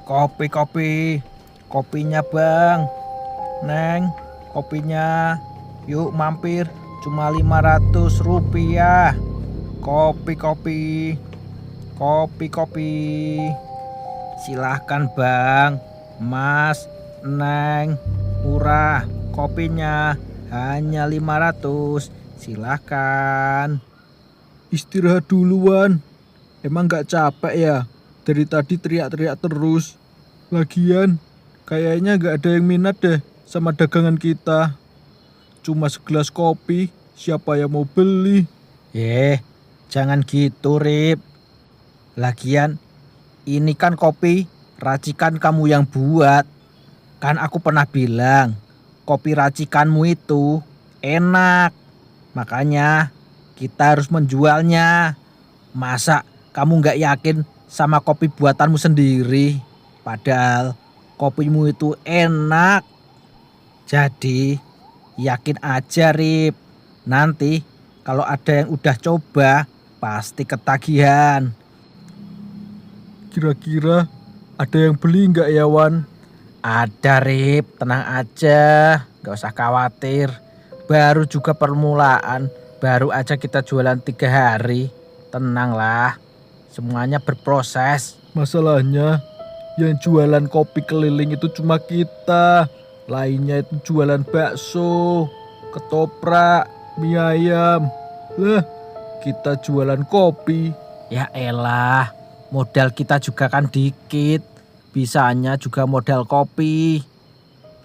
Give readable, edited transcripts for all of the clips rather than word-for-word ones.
Kopi, kopinya bang, Neng, kopinya, yuk mampir, cuma 500 rupiah. Kopi, kopi, silahkan bang, Mas, Neng, murah, kopinya hanya 500, silahkan. Istirahat duluan. Emang gak capek ya? Dari tadi teriak-teriak terus. Lagian, kayaknya gak ada yang minat deh sama dagangan kita. Cuma segelas kopi, siapa yang mau beli? Jangan gitu, Rip. Lagian, ini kan kopi racikan kamu yang buat. Kan aku pernah bilang, kopi racikanmu itu enak. Makanya kita harus menjualnya. Masa kamu gak yakin sama kopi buatanmu sendiri? Padahal kopimu itu enak. Jadi yakin aja, Rip. Nanti kalau ada yang udah coba pasti ketagihan. Kira-kira ada yang beli gak ya, Wan? Ada, Rip, tenang aja, gak usah khawatir. Baru juga permulaan, baru aja kita jualan 3 hari. Tenanglah, semuanya berproses. Masalahnya, yang jualan kopi keliling itu cuma kita. Lainnya itu jualan bakso, ketoprak, mie ayam. Lah, kita jualan kopi. Ya elah, modal kita juga kan dikit. Bisanya juga modal kopi.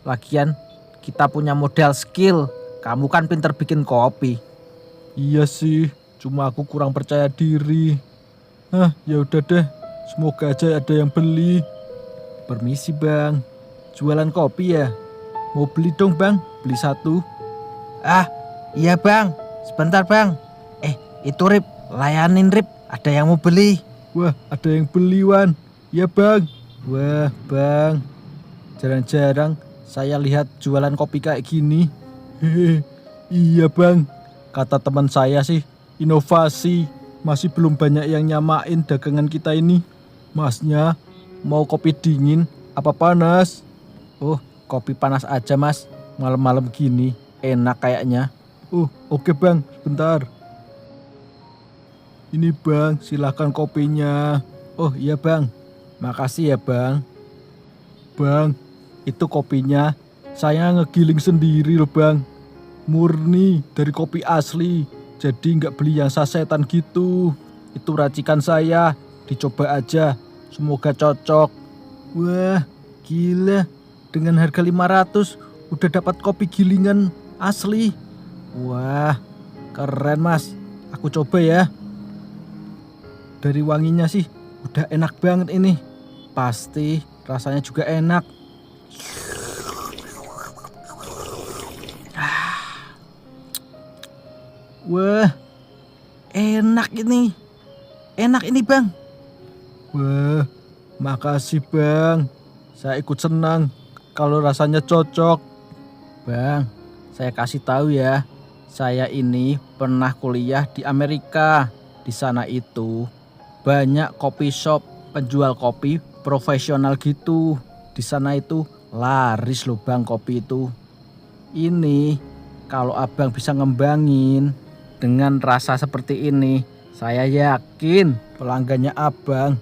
Lagian kita punya modal skill. Kamu kan pinter bikin kopi. Iya sih, cuma aku kurang percaya diri. Ya udah deh, semoga aja ada yang beli. Permisi bang, jualan kopi ya? Mau beli dong bang, beli 1. Iya bang, sebentar bang. Itu Rip, layanin Rip, ada yang mau beli. Wah, ada yang beli, Wan. Ya bang. Wah bang, jarang-jarang saya lihat jualan kopi kayak gini. Hehe, iya bang. Kata teman saya sih, inovasi. Masih belum banyak yang nyamain dagangan kita ini. Masnya, mau kopi dingin apa panas? Oh, kopi panas aja mas, malam-malam gini, enak kayaknya. Oke bang, sebentar. Ini bang, silakan kopinya. Oh iya bang, makasih ya bang. Bang, itu kopinya saya ngegiling sendiri loh bang. Murni dari kopi asli, jadi nggak beli yang sasetan gitu. Itu racikan saya, dicoba aja, semoga cocok. Wah, gila, dengan harga 500 udah dapat kopi gilingan asli. Wah, keren mas, aku coba ya. Dari wanginya sih udah enak banget ini. Pasti rasanya juga enak. Wah, enak ini. Enak ini bang. Wah, makasih bang. Saya ikut senang kalau rasanya cocok. Bang, saya kasih tahu ya. Saya ini pernah kuliah di Amerika. Di sana itu banyak kopi shop, penjual kopi profesional gitu. Di sana itu laris loh bang kopi itu. Ini kalau abang bisa ngembangin dengan rasa seperti ini, saya yakin pelanggannya abang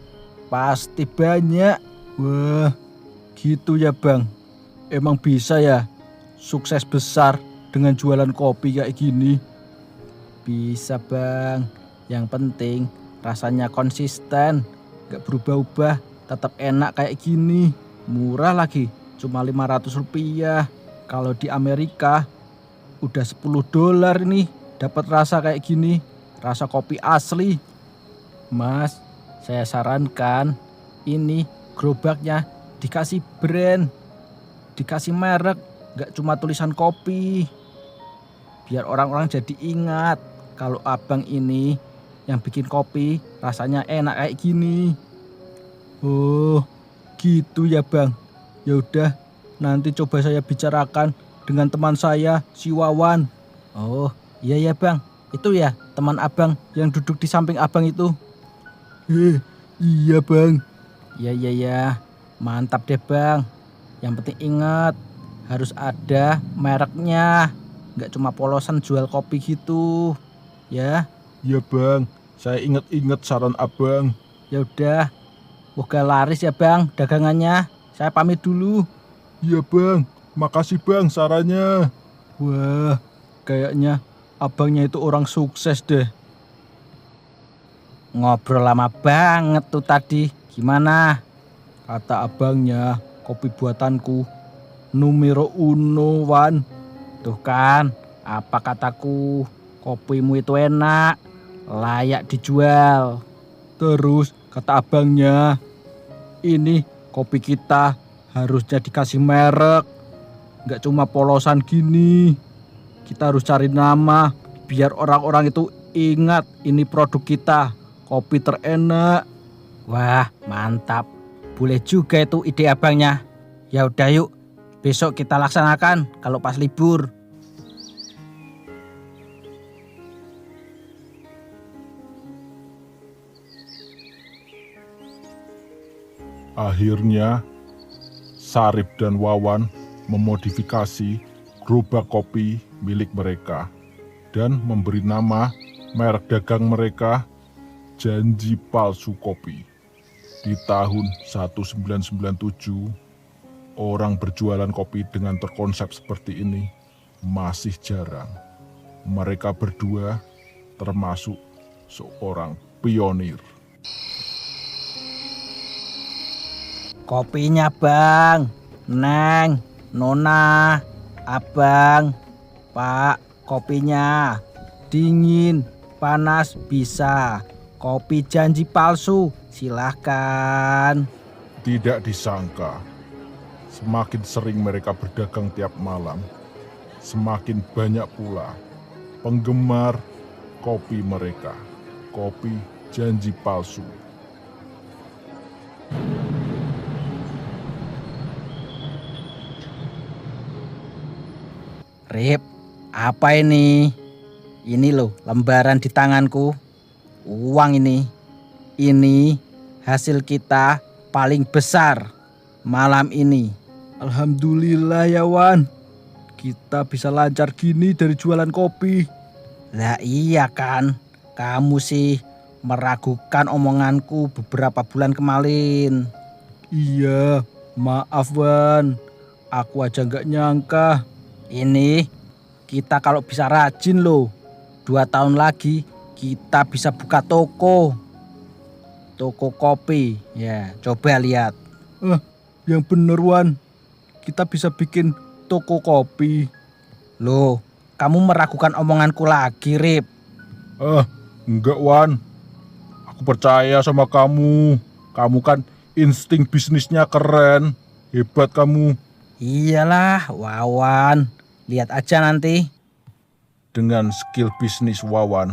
pasti banyak. Wah, gitu ya bang. Emang bisa ya sukses besar dengan jualan kopi kayak gini? Bisa bang, yang penting rasanya konsisten, gak berubah-ubah, tetap enak kayak gini. Murah lagi, cuma 500 rupiah. Kalau di Amerika udah $10 nih dapat rasa kayak gini, rasa kopi asli. Mas, saya sarankan ini gerobaknya dikasih brand, dikasih merek, gak cuma tulisan kopi. Biar orang-orang jadi ingat kalau abang ini yang bikin kopi rasanya enak kayak gini. Oh, gitu ya bang. Ya udah, nanti coba saya bicarakan dengan teman saya, si Wawan. Oh, iya ya bang. Itu ya teman abang yang duduk di samping abang itu. Iya bang. Iya. Mantap deh bang. Yang penting ingat, harus ada mereknya. Nggak cuma polosan jual kopi gitu. Ya, Ya bang, saya ingat-ingat saran abang. ya udah. Moga laris ya bang dagangannya. Saya pamit dulu. Iya bang, makasih bang sarannya. Wah, kayaknya abangnya itu orang sukses deh. Ngobrol lama banget tuh tadi. Gimana? Kata abangnya, kopi buatanku numero uno Wan. Tuh kan, apa kataku? Kopimu itu enak, layak dijual. Terus kata abangnya, ini kopi kita harusnya dikasih merek. Nggak cuma polosan gini. Kita harus cari nama biar orang-orang itu ingat ini produk kita. Kopi terenak. Wah, mantap. Boleh juga itu ide abangnya. Ya udah yuk, besok kita laksanakan kalau pas libur. Akhirnya, Sarip dan Wawan memodifikasi gerobak kopi milik mereka dan memberi nama merek dagang mereka Janji Palsu Kopi. Di tahun 1997, orang berjualan kopi dengan terkonsep seperti ini masih jarang. Mereka berdua termasuk seorang pionir. Kopinya bang, Neng, Nona, Abang, Pak, kopinya dingin, panas bisa. Kopi Janji Palsu, silahkan. Tidak disangka, semakin sering mereka berdagang tiap malam, semakin banyak pula penggemar kopi mereka, kopi Janji Palsu. Rip, apa ini? Ini loh lembaran di tanganku. Uang ini. Ini hasil kita paling besar malam ini. Alhamdulillah ya Wan. Kita bisa lancar gini dari jualan kopi. Lah iya kan, kamu sih meragukan omonganku beberapa bulan kemarin. Iya, maaf Wan. Aku aja nggak nyangka. Ini kita kalau bisa rajin loh, 2 tahun lagi kita bisa buka toko kopi. Ya, coba lihat. Yang bener Wan. Kita bisa bikin toko kopi. Loh, kamu meragukan omonganku lagi, Rip. Enggak Wan, aku percaya sama kamu. Kamu kan insting bisnisnya keren, hebat kamu. Iyalah, Wawan. Lihat aja nanti. Dengan skill bisnis Wawan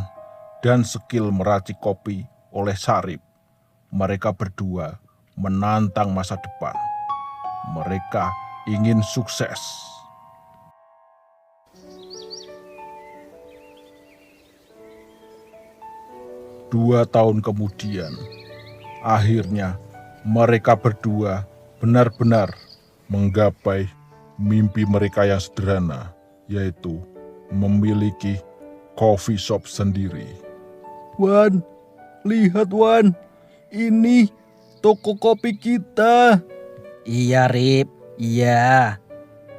dan skill meracik kopi oleh Sarip, mereka berdua menantang masa depan. Mereka ingin sukses. Dua tahun kemudian, akhirnya mereka berdua benar-benar menggapai mimpi mereka yang sederhana, yaitu memiliki coffee shop sendiri. Wan, lihat Wan. Ini toko kopi kita. Iya, Rip. Iya.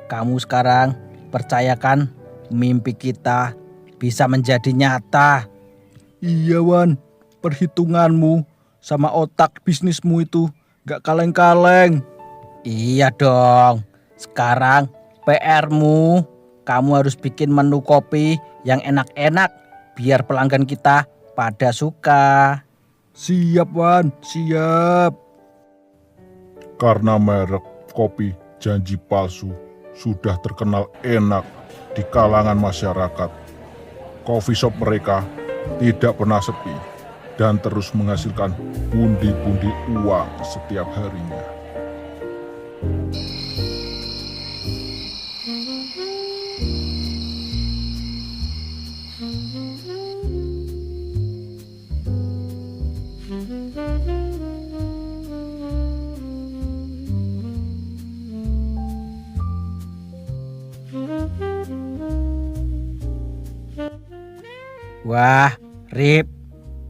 Kamu sekarang percayakan mimpi kita bisa menjadi nyata. Iya Wan, perhitunganmu sama otak bisnismu itu gak kaleng-kaleng. Iya dong. Sekarang PR-mu, kamu harus bikin menu kopi yang enak-enak biar pelanggan kita pada suka. Siap Wan, siap. Karena merek kopi Janji Palsu sudah terkenal enak di kalangan masyarakat, coffee shop mereka tidak pernah sepi dan terus menghasilkan pundi-pundi uang setiap harinya. Wah, Rip,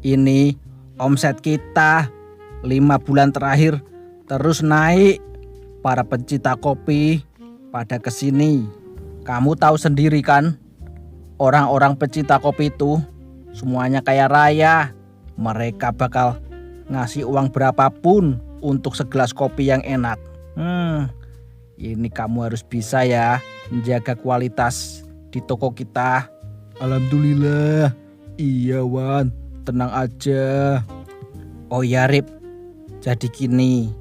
ini omset kita 5 bulan terakhir terus naik. Para pencinta kopi pada kesini. Kamu tahu sendiri kan, orang-orang pencinta kopi itu semuanya kaya raya. Mereka bakal ngasih uang berapapun untuk segelas kopi yang enak. Ini kamu harus bisa ya menjaga kualitas di toko kita. Alhamdulillah. Iya Wan, tenang aja. Oh ya Rip, jadi gini,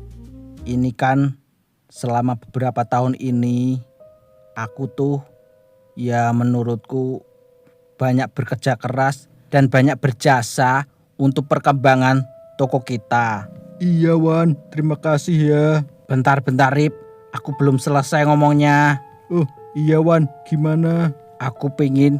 ini kan selama beberapa tahun ini aku tuh ya menurutku banyak bekerja keras dan banyak berjasa untuk perkembangan toko kita. Iya Wan, terima kasih ya. Bentar Rip, aku belum selesai ngomongnya. Oh iya Wan, gimana? Aku pengen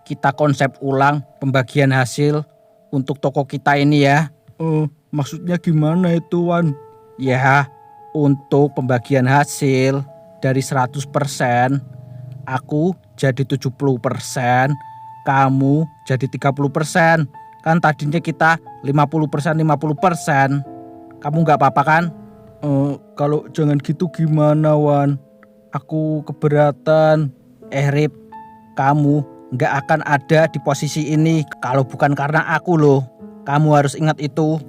kita konsep ulang pembagian hasil untuk toko kita ini ya. Oh, maksudnya gimana itu Wan? Ya, untuk pembagian hasil dari 100%, aku jadi 70%, kamu jadi 30%. Kan tadinya kita 50%. Kamu nggak apa-apa kan? Kalau jangan gitu gimana Wan? Aku keberatan. Rip, kamu nggak akan ada di posisi ini kalau bukan karena aku loh. Kamu harus ingat itu.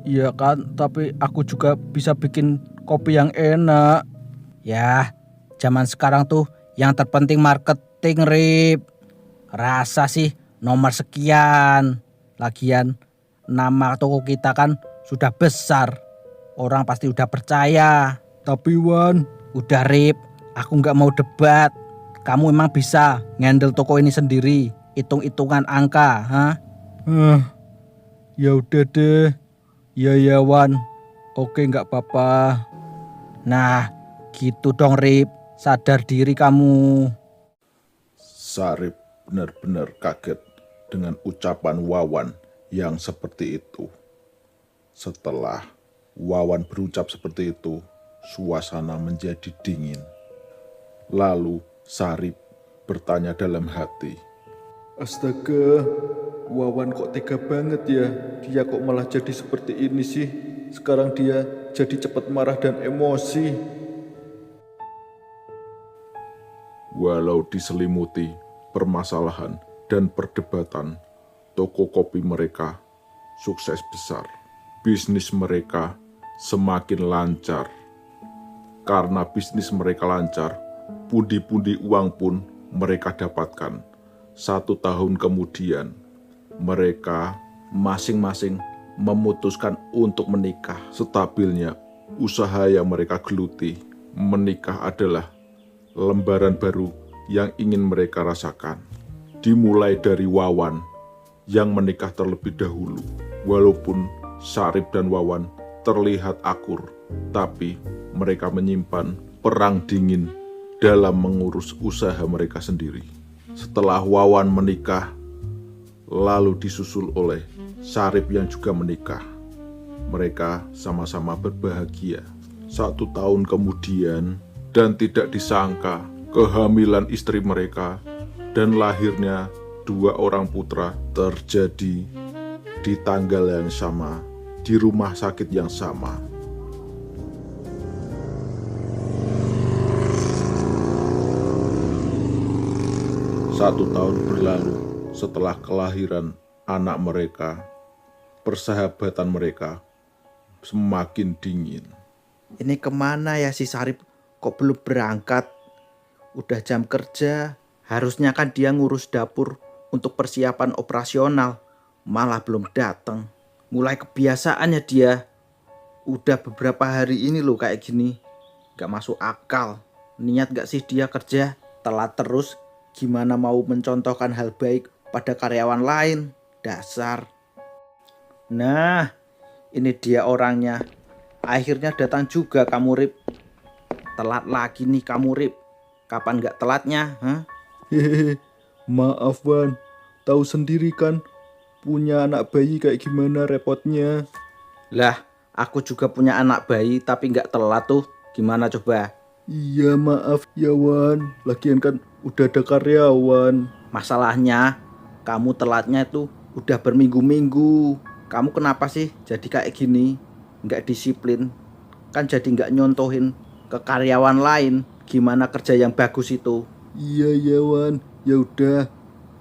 Iya kan, tapi aku juga bisa bikin kopi yang enak. Ya, zaman sekarang tuh yang terpenting marketing, Rip. Rasa sih nomor sekian. Lagian nama toko kita kan sudah besar. Orang pasti udah percaya. Tapi Wan, udah Rip, aku nggak mau debat. Kamu emang bisa ngendel toko ini sendiri. Hitung-hitungan angka, ya udah deh. Ya Wan, oke nggak apa-apa. Nah, gitu dong Rip, sadar diri kamu. Sarip benar-benar kaget dengan ucapan Wawan yang seperti itu. Setelah Wawan berucap seperti itu, suasana menjadi dingin. Lalu Sarip bertanya dalam hati, Astaga, Wawan kok tega banget ya. Dia kok malah jadi seperti ini sih. Sekarang dia jadi cepat marah dan emosi. walau diselimuti permasalahan dan perdebatan, toko kopi mereka sukses besar. Bisnis mereka semakin lancar. Karena bisnis mereka lancar, pundi-pundi uang pun mereka dapatkan. 1 tahun kemudian, mereka masing-masing memutuskan untuk menikah. Stabilnya usaha yang mereka geluti, menikah adalah lembaran baru yang ingin mereka rasakan. Dimulai dari Wawan yang menikah terlebih dahulu. Walaupun Sarip dan Wawan terlihat akur, tapi mereka menyimpan perang dingin dalam mengurus usaha mereka sendiri. Setelah Wawan menikah, lalu disusul oleh Sarip yang juga menikah. Mereka sama-sama berbahagia. 1 tahun kemudian, dan tidak disangka, kehamilan istri mereka dan lahirnya 2 orang putra terjadi di tanggal yang sama, di rumah sakit yang sama. Satu tahun berlalu setelah kelahiran anak mereka, persahabatan mereka semakin dingin. Ini kemana ya si Sarip? Kok belum berangkat? Udah jam kerja, harusnya kan dia ngurus dapur untuk persiapan operasional. Malah belum datang. Mulai kebiasaannya dia. Udah beberapa hari ini loh kayak gini. Gak masuk akal. Niat gak sih dia kerja? Telat terus, gimana mau mencontohkan hal baik pada karyawan lain? Dasar. Nah, ini dia orangnya. Akhirnya datang juga kamu, Rip. Telat lagi nih kamu, Rip. Kapan gak telatnya? Hehehe, maaf Wan. Tahu sendiri kan, punya anak bayi kayak gimana repotnya. Lah, aku juga punya anak bayi tapi gak telat tuh. Gimana coba? Iya maaf ya Wan, lagian kan udah ada karyawan. Masalahnya Kamu telatnya itu udah berminggu-minggu. Kamu kenapa sih jadi kayak gini? Nggak disiplin. Kan jadi nggak nyontohin ke karyawan lain gimana kerja yang bagus itu. Iya ya Wan, ya udah.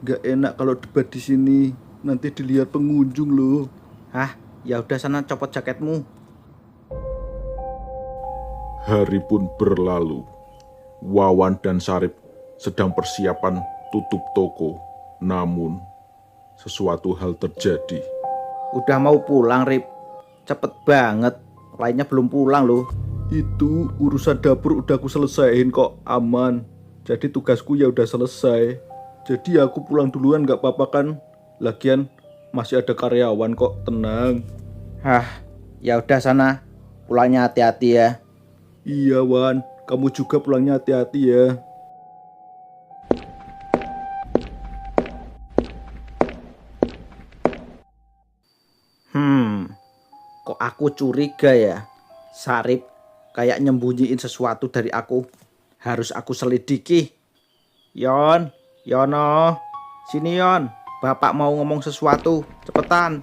Nggak enak kalau debat di sini. Nanti dilihat pengunjung loh. Hah, ya udah sana copot jaketmu. Hari pun berlalu. Wawan dan Sarip sedang persiapan tutup toko. Namun, sesuatu hal terjadi. Udah mau pulang, Rip. Cepet banget. Lainnya belum pulang loh. Itu urusan dapur udah aku selesaiin kok, aman. Jadi tugasku ya udah selesai. Jadi aku pulang duluan gak apa-apa kan? Lagian masih ada karyawan kok, tenang. Hah, ya udah sana. Pulangnya hati-hati ya. Iya Wan, kamu juga pulangnya hati-hati ya. Kok aku curiga ya? Sarip kayak nyembunyiin sesuatu dari aku. Harus aku selidiki. Yon, Yono, sini Yon. Bapak mau ngomong sesuatu, cepetan.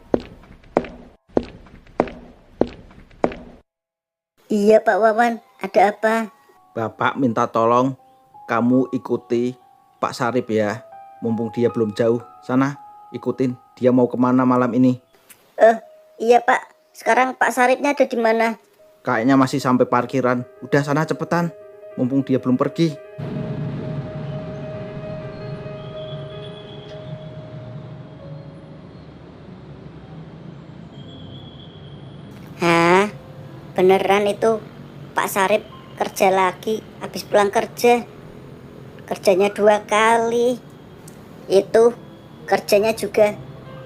Iya Pak Wawan, ada apa? Bapak minta tolong kamu ikuti Pak Sarip ya. Mumpung dia belum jauh. Sana, ikutin. Dia mau kemana malam ini? Iya Pak, sekarang Pak Saripnya ada di mana? Kayaknya masih sampai parkiran. Udah sana cepetan. Mumpung dia belum pergi. Hah? Beneran itu Pak Sarip kerja lagi habis pulang kerja. Kerjanya 2 kali. Itu kerjanya juga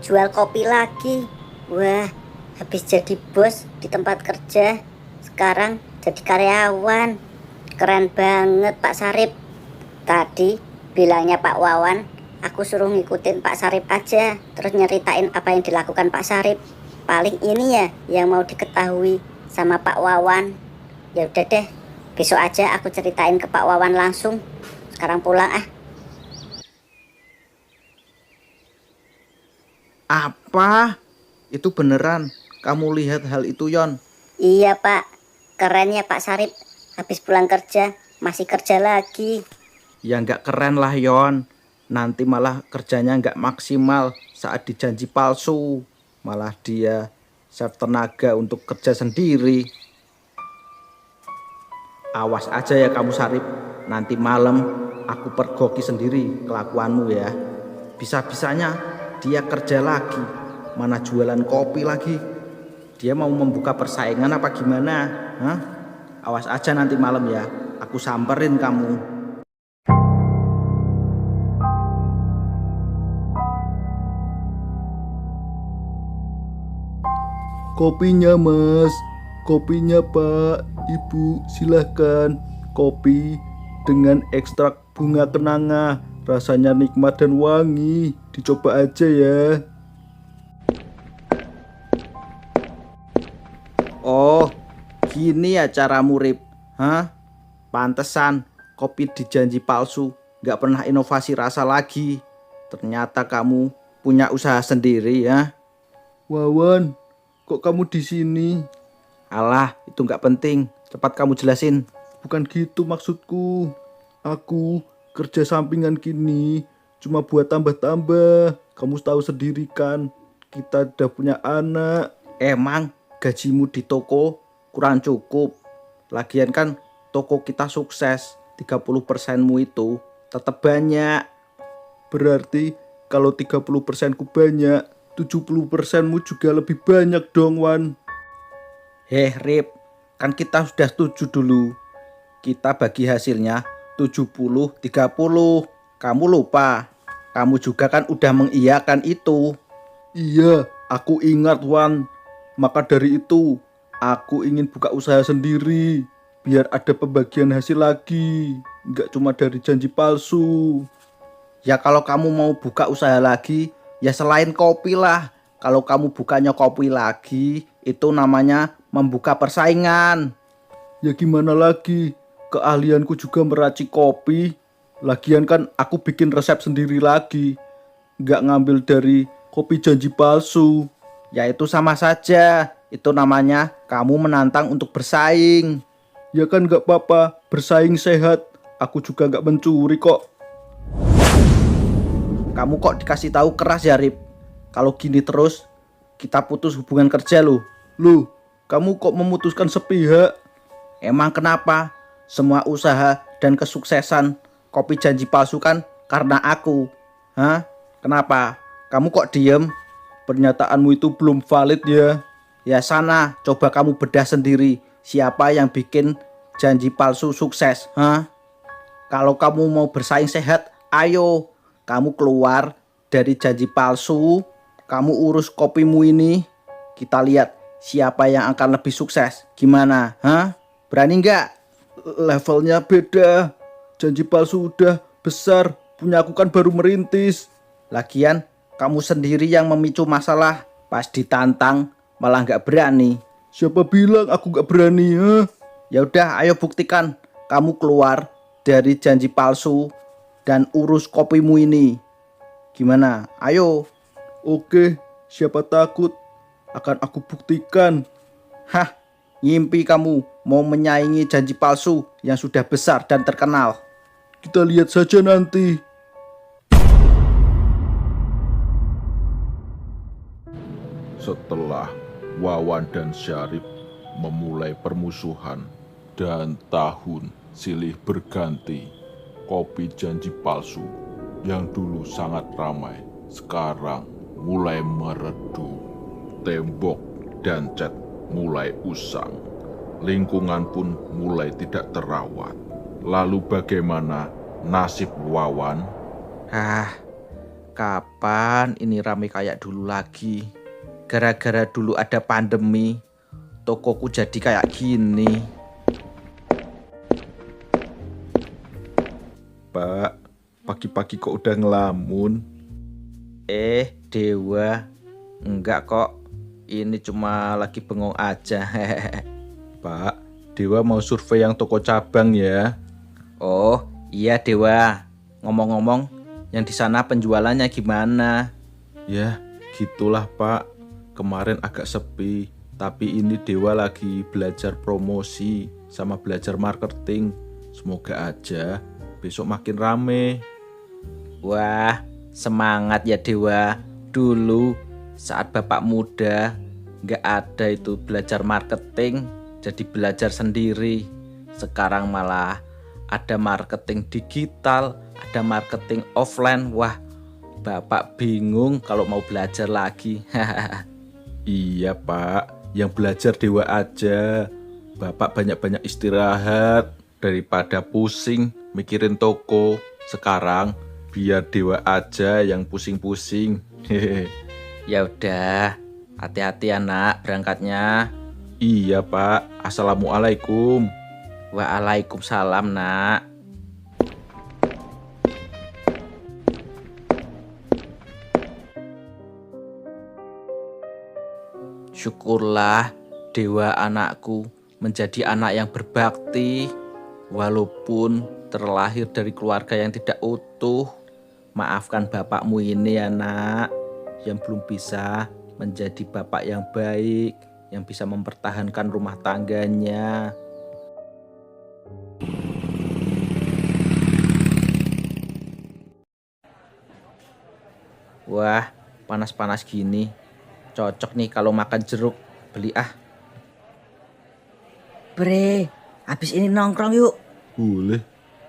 jual kopi lagi. Wah, habis jadi bos di tempat kerja, sekarang jadi karyawan. Keren banget Pak Sarip. Tadi bilangnya Pak Wawan, aku suruh ngikutin Pak Sarip aja, terus nyeritain apa yang dilakukan Pak Sarip. Paling ini ya yang mau diketahui sama Pak Wawan. Ya udah deh, besok aja aku ceritain ke Pak Wawan langsung. Sekarang pulang ah. Apa? Itu beneran? Kamu lihat hal itu, Yon? Iya Pak, keren ya Pak Sarip. Habis pulang kerja masih kerja lagi. Ya nggak keren lah, Yon. Nanti malah kerjanya nggak maksimal saat dijanji palsu. Malah dia save tenaga untuk kerja sendiri. Awas aja ya kamu Sarip. Nanti malam aku pergoki sendiri kelakuanmu ya. Bisa-bisanya dia kerja lagi. Mana jualan kopi lagi. Dia mau membuka persaingan apa gimana? Hah? Awas aja nanti malam ya. Aku samperin kamu. Kopinya Mas, kopinya Pak, Ibu silahkan. Kopi dengan ekstrak bunga kenanga, rasanya nikmat dan wangi. Dicoba aja ya. Oh, gini ya caramu Rip. Hah? Pantesan kopi dijanji palsu. Gak pernah inovasi rasa lagi. Ternyata kamu punya usaha sendiri ya. Wawan, kok kamu di sini? Alah, itu gak penting. Cepat kamu jelasin. Bukan gitu maksudku. Aku kerja sampingan gini cuma buat tambah-tambah. Kamu tahu sendiri kan, kita udah punya anak. Emang gajimu di toko kurang cukup. Lagian kan toko kita sukses. 30%mu itu tetap banyak. Berarti kalau 30%ku banyak, 70%mu juga lebih banyak dong Wan. Heh Rip, kan kita sudah setuju dulu. Kita bagi hasilnya 70-30. Kamu lupa. Kamu juga kan udah mengiyakan itu. Iya, aku ingat Wan. Maka dari itu, aku ingin buka usaha sendiri. Biar ada pembagian hasil lagi. Nggak cuma dari janji palsu. Ya kalau kamu mau buka usaha lagi, ya selain kopi lah. Kalau kamu bukanya kopi lagi, itu namanya membuka persaingan. Ya gimana lagi? Keahlianku juga meracik kopi. Lagian kan aku bikin resep sendiri lagi. nggak ngambil dari kopi janji palsu. Ya itu sama saja. Itu namanya kamu menantang untuk bersaing. Ya kan nggak apa-apa, bersaing sehat. Aku juga nggak mencuri kok. Kamu kok dikasih tahu keras ya, Rip? Kalau gini terus, kita putus hubungan kerja loh. Loh, kamu kok memutuskan sepihak? Emang kenapa? Semua usaha dan kesuksesan kopi janji palsu kan karena aku. Hah? Kenapa? Kamu kok diem? Pernyataanmu itu belum valid ya. Ya sana, coba kamu bedah sendiri. Siapa yang bikin janji palsu sukses? Hah? Kalau kamu mau bersaing sehat, ayo. Kamu keluar dari janji palsu. Kamu urus kopimu ini. Kita lihat siapa yang akan lebih sukses. Gimana? Hah? Berani nggak? Levelnya beda. Janji palsu udah besar. Punya aku kan baru merintis. Lagian kamu sendiri yang memicu masalah. Pas ditantang malah nggak berani. Siapa bilang aku nggak berani? Ya udah, ayo buktikan. Kamu keluar dari janji palsu dan urus kopimu ini. Gimana? Ayo. Oke, siapa takut? Akan aku buktikan. Hah, ngimpi kamu mau menyaingi janji palsu yang sudah besar dan terkenal. Kita lihat saja nanti. Setelah Wawan dan Syarif memulai permusuhan dan tahun silih berganti, kopi janji palsu yang dulu sangat ramai sekarang mulai meredup. Tembok dan cat mulai usang, lingkungan pun mulai tidak terawat. Lalu bagaimana nasib Wawan? Kapan ini rame kayak dulu lagi? Gara-gara dulu ada pandemi, tokoku jadi kayak gini. Pak, pagi-pagi kok udah ngelamun? Dewa, enggak kok. Ini cuma lagi bengong aja. Pak, Dewa mau survei yang toko cabang ya. Oh, iya Dewa. Ngomong-ngomong, yang di sana penjualannya gimana? Ya, gitulah Pak. Kemarin agak sepi, tapi ini Dewa lagi belajar promosi sama belajar marketing. Semoga aja besok makin rame. Wah, semangat ya Dewa. Dulu saat Bapak muda nggak ada itu belajar marketing, jadi belajar sendiri. Sekarang malah ada marketing digital, ada marketing offline. Wah, Bapak bingung kalau mau belajar lagi. Iya Pak, yang belajar Dewa aja. Bapak banyak-banyak istirahat daripada pusing mikirin toko. Sekarang biar Dewa aja yang pusing-pusing. Ya udah, hati-hati anak berangkatnya. Iya Pak, Assalamualaikum. Waalaikumsalam nak. Syukurlah Dewa anakku menjadi anak yang berbakti. Walaupun terlahir dari keluarga yang tidak utuh. Maafkan bapakmu ini ya nak, yang belum bisa menjadi bapak yang baik, yang bisa mempertahankan rumah tangganya. Wah, panas-panas gini. Cocok nih kalau makan jeruk. Beli ah. Bre, habis ini nongkrong yuk. Boleh.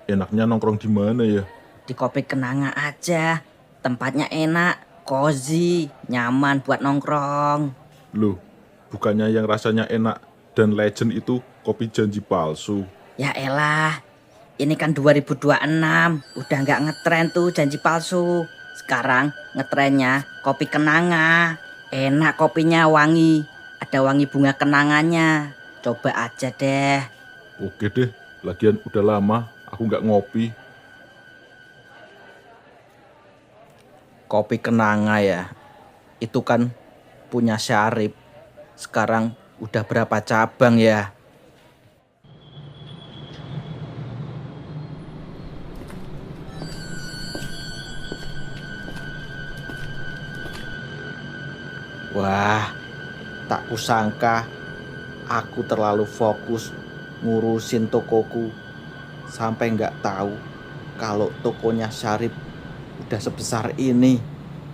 Enaknya nongkrong di mana ya? Di Kopi Kenanga aja. Tempatnya enak, cozy, nyaman buat nongkrong. Loh, bukannya yang rasanya enak dan legend itu kopi janji palsu? Ya elah, ini kan 2026, udah nggak ngetren tuh janji palsu. Sekarang ngetrennya kopi kenanga. Enak kopinya, wangi. Ada wangi bunga kenangannya. Coba aja deh. Oke deh, lagian udah lama aku nggak ngopi. Kopi kenanga ya. Itu kan punya Syarif. Sekarang udah berapa cabang ya? Wah, tak kusangka aku terlalu fokus ngurusin tokoku sampai nggak tahu kalau tokonya Syarif udah sebesar ini.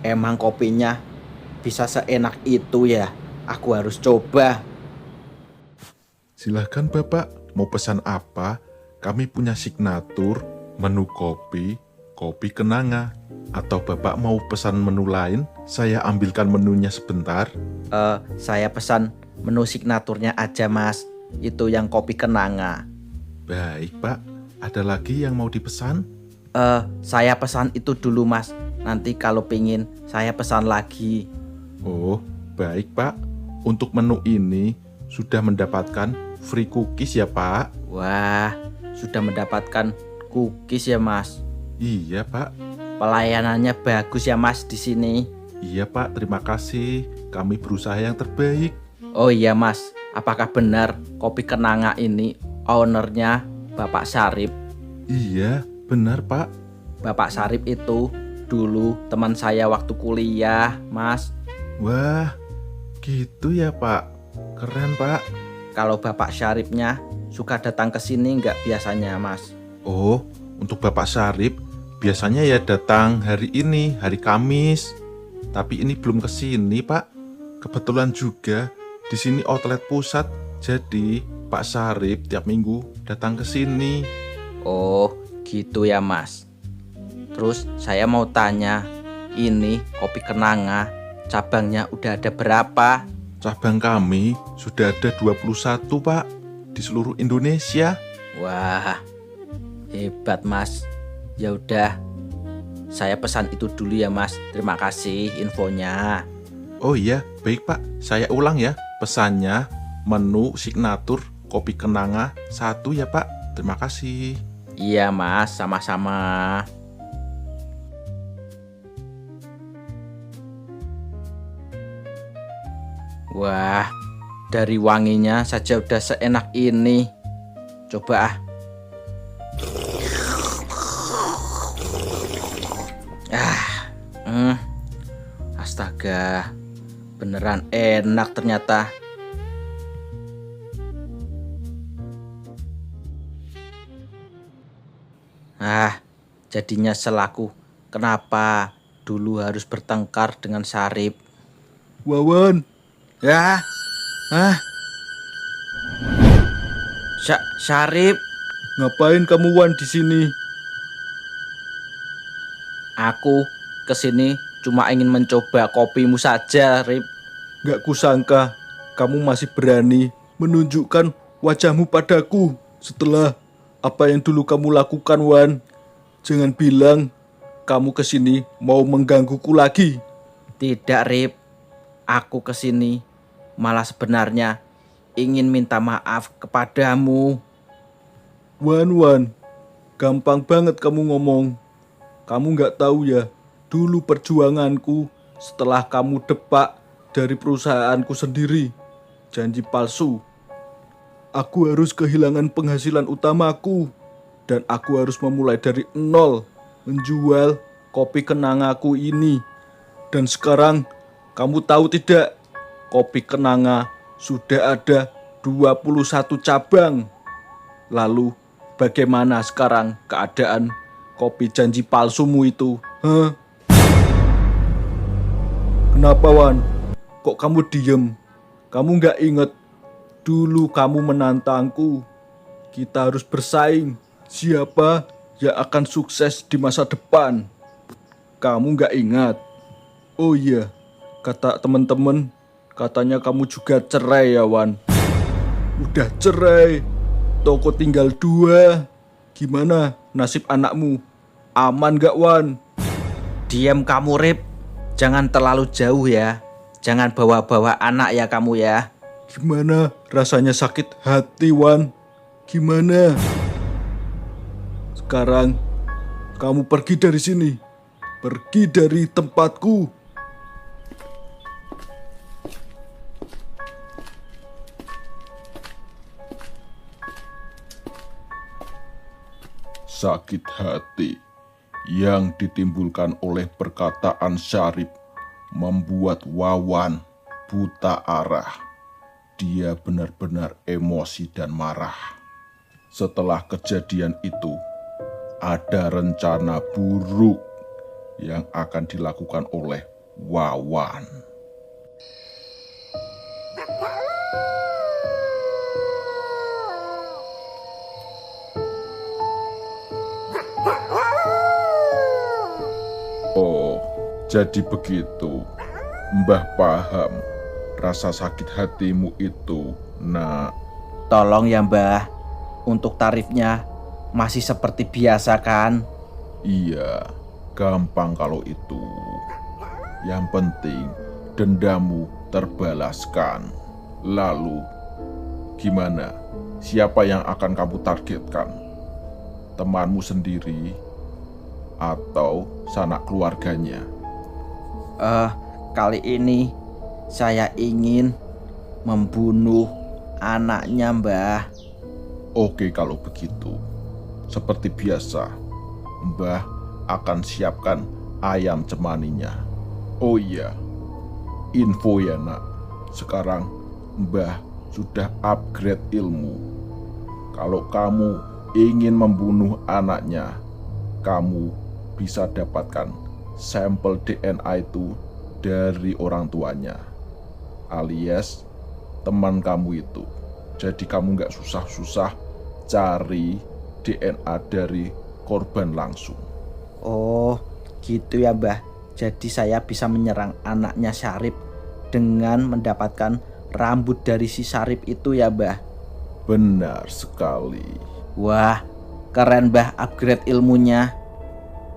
Emang kopinya bisa seenak itu ya? Aku harus coba. Silahkan Bapak, mau pesan apa? Kami punya signatur, menu kopi, kopi kenanga. Atau Bapak mau pesan menu lain? Saya ambilkan menunya sebentar. Saya pesan menu signaturnya aja Mas. Itu yang kopi kenanga. Baik Pak, ada lagi yang mau dipesan? Saya pesan itu dulu Mas. Nanti kalau pingin saya pesan lagi. Oh, baik Pak. Untuk menu ini sudah mendapatkan free cookies ya Pak? Wah, sudah mendapatkan cookies ya Mas. Iya Pak. Pelayanannya bagus ya Mas di sini. Iya Pak, terima kasih. Kami berusaha yang terbaik. Oh iya Mas, apakah benar kopi kenanga ini ownernya Bapak Syarif? Iya, benar Pak. Bapak Syarif itu dulu teman saya waktu kuliah, Mas. Wah, gitu ya Pak. Keren Pak. Kalau Bapak Syarifnya suka datang ke sini nggak biasanya, Mas? Oh, untuk Bapak Syarif biasanya ya datang hari ini, hari Kamis. Tapi ini belum ke sini Pak. Kebetulan juga di sini outlet pusat. Jadi Pak Syarif tiap minggu datang ke sini. Oh, gitu ya, Mas. Terus saya mau tanya, ini kopi kenanga cabangnya udah ada berapa? Cabang kami sudah ada 21 Pak di seluruh Indonesia. Wah, hebat Mas. Ya udah, saya pesan itu dulu ya Mas. Terima kasih infonya. Oh iya, baik Pak. Saya ulang ya. Pesannya menu signatur kopi kenanga 1 ya Pak. Terima kasih. Iya Mas, sama-sama. Wah, dari wanginya saja udah seenak ini. Coba astaga, beneran enak ternyata. Jadinya selaku kenapa dulu harus bertengkar dengan Syarif. Wawan, Ya, Syarif, ngapain kamu Wan di sini? aku kesini cuma ingin mencoba kopimu saja, Rip. Gak kusangka kamu masih berani menunjukkan wajahmu padaku setelah apa yang dulu kamu lakukan, Wan. Jangan bilang kamu kesini mau menggangguku lagi. Tidak, Rip. Aku kesini malah sebenarnya ingin minta maaf kepadamu. Wan, gampang banget kamu ngomong. Kamu gak tahu ya, dulu perjuanganku setelah kamu depak dari perusahaanku sendiri. Janji palsu. Aku harus kehilangan penghasilan utamaku. Dan aku harus memulai dari nol menjual kopi kenangaku ini. Dan sekarang kamu tahu tidak, kopi kenanga sudah ada 21 cabang. Lalu bagaimana sekarang keadaan kopi janji palsumu itu? Kenapa Wan? Kok kamu diem? Kamu gak inget dulu kamu menantangku. Kita harus bersaing. Siapa yang akan sukses di masa depan? Kamu gak ingat? Oh iya, kata teman-teman, katanya kamu juga cerai ya Wan. Udah cerai, toko tinggal 2. Gimana nasib anakmu? Aman gak Wan? Diam kamu, Rip. Jangan terlalu jauh ya. Jangan bawa-bawa anak ya kamu ya. Gimana rasanya sakit hati Wan? Gimana? Sekarang kamu pergi dari sini. Pergi dari tempatku. Sakit hati yang ditimbulkan oleh perkataan Syarif membuat Wawan buta arah. Dia benar-benar emosi dan marah. Setelah kejadian itu, ada rencana buruk yang akan dilakukan oleh Wawan. Oh, jadi begitu. Mbah paham rasa sakit hatimu itu, Nak. Tolong ya Mbah, untuk tarifnya masih seperti biasa kan? Iya, gampang kalau itu. Yang penting dendamu terbalaskan. Lalu, gimana? Siapa yang akan kamu targetkan? Temanmu sendiri atau sanak keluarganya? Kali ini saya ingin membunuh anaknya Mbah. Oke kalau begitu. Seperti biasa, Mbah akan siapkan ayam cemaninya. Oh iya, info ya Nak. Sekarang Mbah sudah upgrade ilmu. Kalau kamu ingin membunuh anaknya, kamu bisa dapatkan sampel DNA itu dari orang tuanya, alias teman kamu itu. Jadi kamu nggak susah-susah cari DNA dari korban langsung. Oh, gitu ya Mbah. Jadi saya bisa menyerang anaknya Syarif dengan mendapatkan rambut dari si Syarif itu ya Mbah. Benar sekali. Wah, keren Mbah upgrade ilmunya.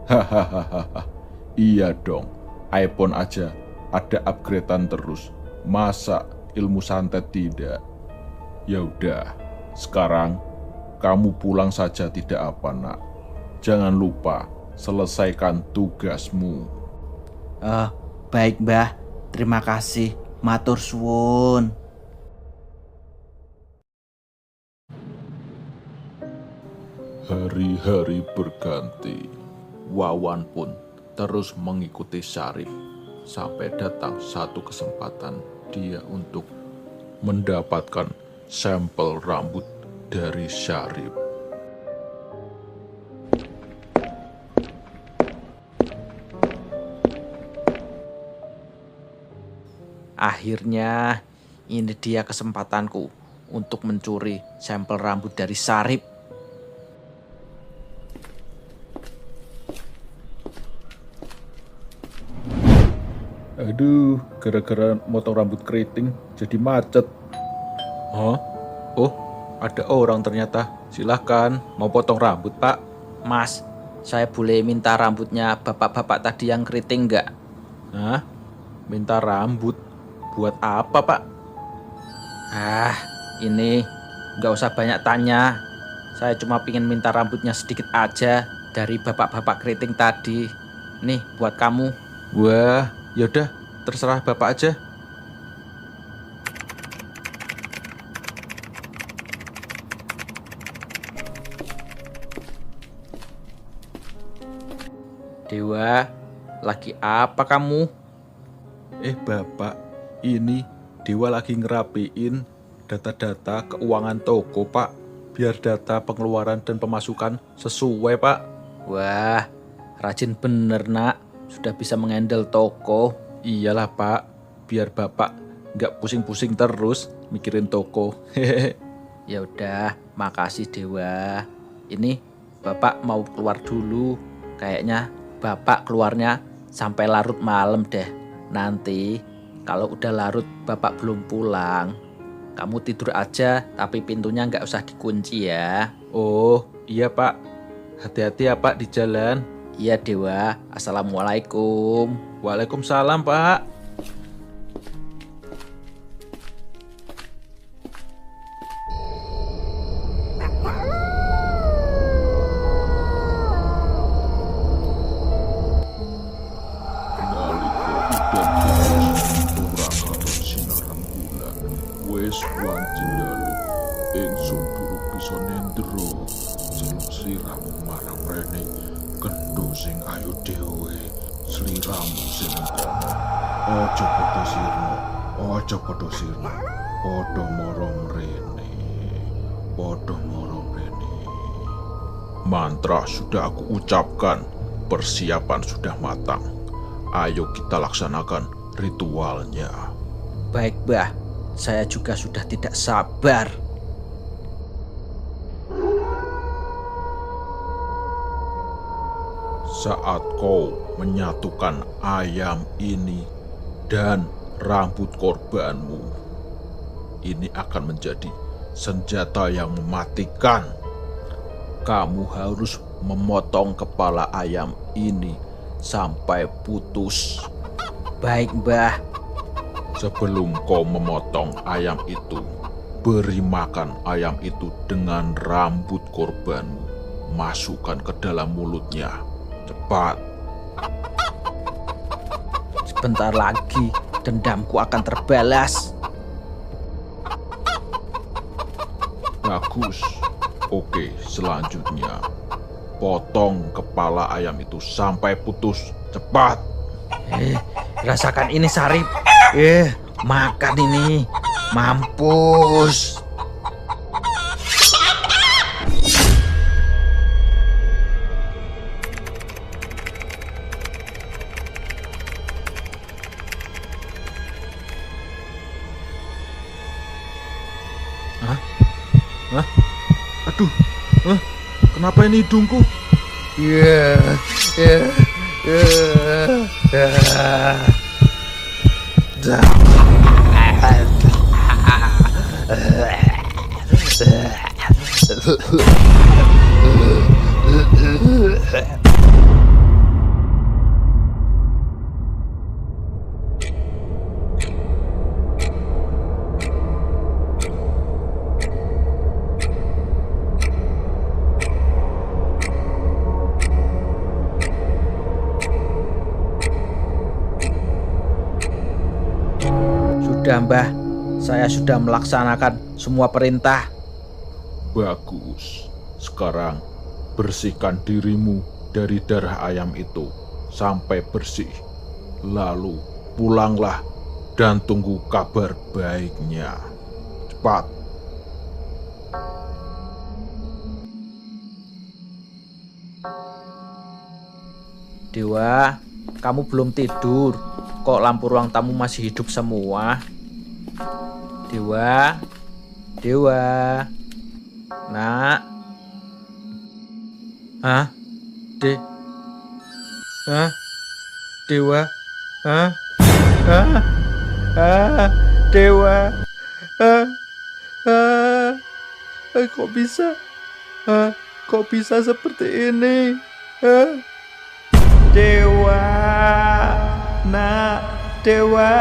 Hahaha. Iya dong. iPhone aja ada upgradean terus. Masa ilmu santet tidak? Ya udah, sekarang kamu pulang saja tidak apa, Nak. Jangan lupa selesaikan tugasmu. Baik Mbah, terima kasih. Matur suwun. Hari-hari berganti. Wawan pun terus mengikuti Syarif sampai datang satu kesempatan dia untuk mendapatkan sampel rambut dari Syarif. Akhirnya ini dia kesempatanku untuk mencuri sampel rambut dari Syarif. Aduh, gara-gara motong rambut keriting jadi macet. Hah? Oh, ada orang ternyata. Silahkan, mau potong rambut, Pak. Mas, saya boleh minta rambutnya bapak-bapak tadi yang keriting nggak? Hah? Minta rambut? Buat apa, Pak? Ini nggak usah banyak tanya. Saya cuma pengen minta rambutnya sedikit aja dari bapak-bapak keriting tadi. Nih, buat kamu. Wah, yaudah, terserah Bapak aja. Dewa, lagi apa kamu? Bapak, ini Dewa lagi ngerapiin data-data keuangan toko, Pak. Biar data pengeluaran dan pemasukan sesuai, Pak. Wah, rajin bener nak. Sudah bisa mengendal toko. Iyalah, Pak. Biar Bapak nggak pusing-pusing terus mikirin toko. Ya udah, makasih Dewa. Ini Bapak mau keluar dulu. Kayaknya Bapak keluarnya sampai larut malam deh. Nanti kalau udah larut Bapak belum pulang, kamu tidur aja tapi pintunya nggak usah dikunci ya. Oh, iya Pak. Hati-hati ya Pak di jalan. Iya Dewa, Assalamualaikum. Waalaikumsalam Pak. Wes wancin dalu ingsun durung bisa nendro jeneng sliramu marang rene kendo sing ayu dhewe sliramu sing kono aja padha sirna Ojo podo sirna, podo moro mrene, podo moro mrene. Mantra sudah aku ucapkan, persiapan sudah matang. Ayo kita laksanakan ritualnya. Baik, Mbah. Saya juga sudah tidak sabar. Saat kau menyatukan ayam ini dan rambut korbanmu, ini akan menjadi senjata yang mematikan. Kamu harus memotong kepala ayam ini sampai putus. Baik, Mbah. Sebelum kau memotong ayam itu, beri makan ayam itu dengan rambut korbanmu. Masukkan ke dalam mulutnya. Cepat. Sebentar lagi dendamku akan terbalas. Bagus. Oke, selanjutnya potong kepala ayam itu sampai putus. Cepat. Rasakan ini, Sarip. Makan ini. Mampus. Aduh, kenapa ini hidungku? Sudah, Mbah. Saya sudah melaksanakan semua perintah. Bagus. Sekarang bersihkan dirimu dari darah ayam itu sampai bersih. Lalu pulanglah dan tunggu kabar baiknya. Cepat. Dewa, kamu belum tidur. Kok lampu ruang tamu masih hidup semua? Dewa, Dewa, Nak. Hah? Dewa? Dewa? Kok bisa? Kok bisa seperti ini? Dewa, Nak, Dewa.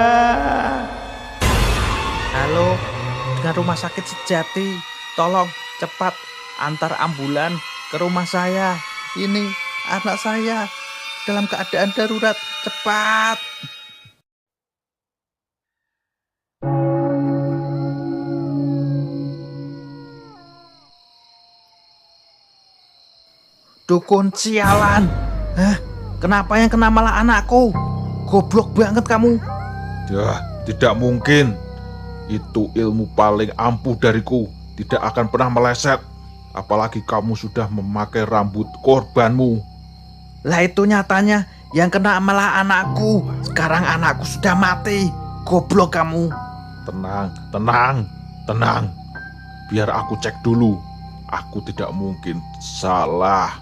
Halo, dengan rumah sakit Sejati. Tolong cepat antar ambulan ke rumah saya. Ini anak saya dalam keadaan darurat. Cepat. Dukun sialan. Kenapa yang kena malah anakku? Goblok banget kamu. Tidak mungkin. Itu ilmu paling ampuh dariku. Tidak akan pernah meleset. Apalagi kamu sudah memakai rambut korbanmu. Lah itu nyatanya yang kena malah anakku. Sekarang anakku sudah mati. Goblok kamu. Tenang. Biar aku cek dulu. Aku tidak mungkin salah.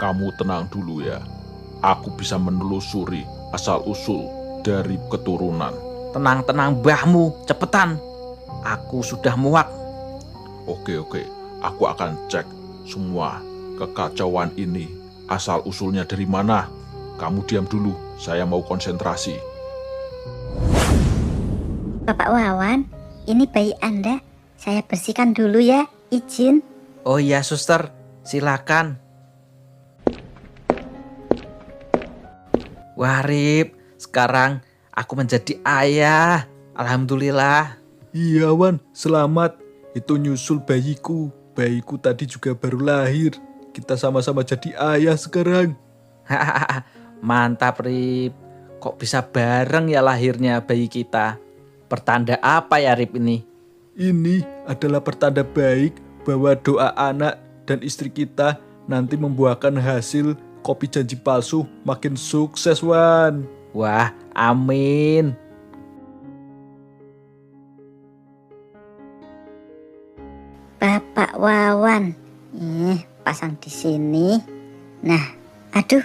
Kamu tenang dulu ya. Aku bisa menelusuri asal-usul dari keturunan. Tenang mbahmu, cepetan. Aku sudah muak. Oke. Aku akan cek semua kekacauan ini. Asal-usulnya dari mana? Kamu diam dulu. Saya mau konsentrasi. Bapak Wawan, ini bayi Anda. Saya bersihkan dulu ya. Izin. Oh iya, suster. Silakan. Wah, Rip, sekarang aku menjadi ayah. Alhamdulillah. Iya, Wan, selamat. Itu nyusul bayiku. Bayiku tadi juga baru lahir. Kita sama-sama jadi ayah sekarang. Mantap, Rip. Kok bisa bareng ya lahirnya bayi kita? Pertanda apa ya Rip ini? Ini adalah pertanda baik bahwa doa anak dan istri kita nanti membuahkan hasil kopi janji palsu makin sukses, Wan. Wah, amin. Bapak Wawan. Pasang di sini. Nah, aduh,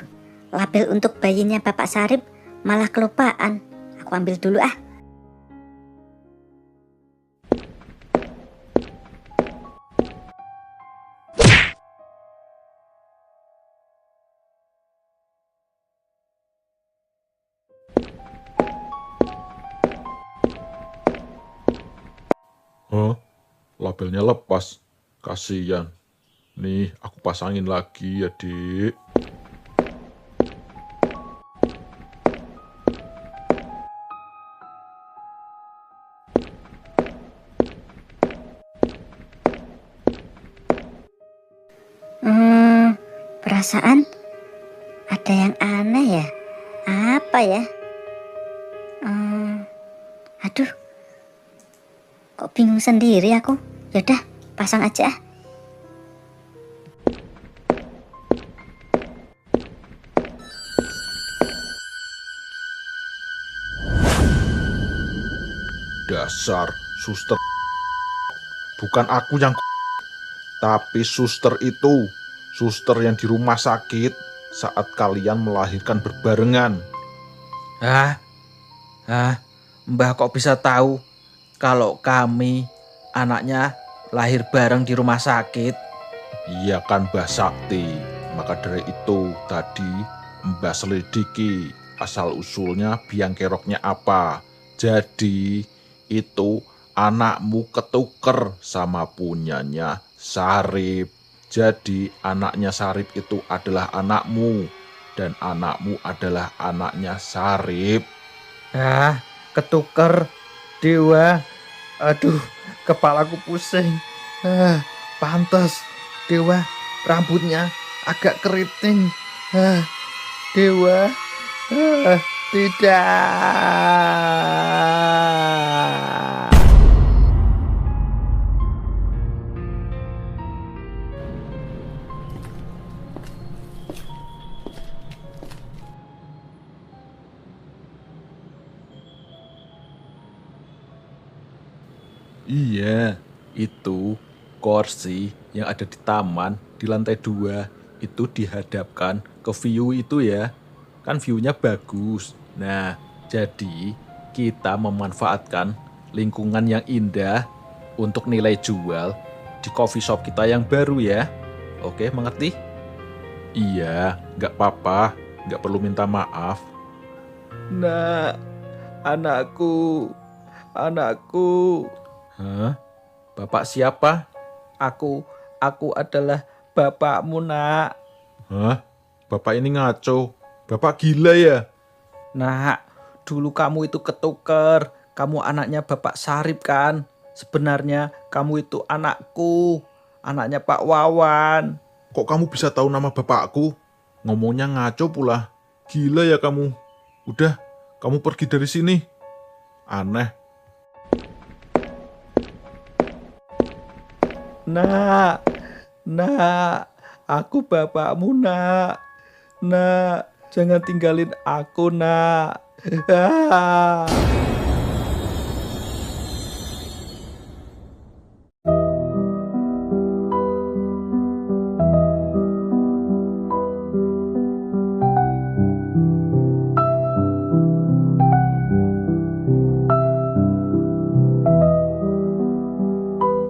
label untuk bayinya Bapak Sarip malah kelupaan. Aku ambil dulu ah. Hah? Labelnya lepas. Kasian. Nih, aku pasangin lagi ya, Dik. Perasaan ada yang aneh ya. Apa ya? Aduh, kok bingung sendiri aku. Yaudah, pasang aja ah. Dasar suster. Bukan aku yang tapi suster itu. Suster yang di rumah sakit saat kalian melahirkan berbarengan. Mbah kok bisa tahu kalau kami anaknya lahir bareng di rumah sakit? Iya kan Mbah Sakti. Maka dari itu tadi Mbah selidiki asal-usulnya biang keroknya apa. Jadi itu anakmu ketuker sama punyanya Sarip. Jadi anaknya Sarip itu adalah anakmu. Dan anakmu adalah anaknya Sarip. Ketuker, Dewa. Aduh, kepalaku pusing. Pantas, Dewa, rambutnya agak keriting. Dewa, tidak. Iya, itu kursi yang ada di taman di lantai 2 itu dihadapkan ke view itu ya. Kan view-nya bagus. Nah, jadi kita memanfaatkan lingkungan yang indah untuk nilai jual di coffee shop kita yang baru ya. Oke, mengerti? Iya, nggak apa-apa. Nggak perlu minta maaf. Nah, anakku. Hah? Bapak siapa? Aku adalah bapakmu, Nak. Hah? Bapak ini ngaco. Bapak gila ya? Nah, dulu kamu itu ketuker. Kamu anaknya Bapak Sarip kan? Sebenarnya kamu itu anakku. Anaknya Pak Wawan. Kok kamu bisa tahu nama bapakku? Ngomongnya ngaco pula. Gila ya kamu. Udah, kamu pergi dari sini. Aneh. Nak, aku bapakmu, Nak. Nak, jangan tinggalin aku, Nak.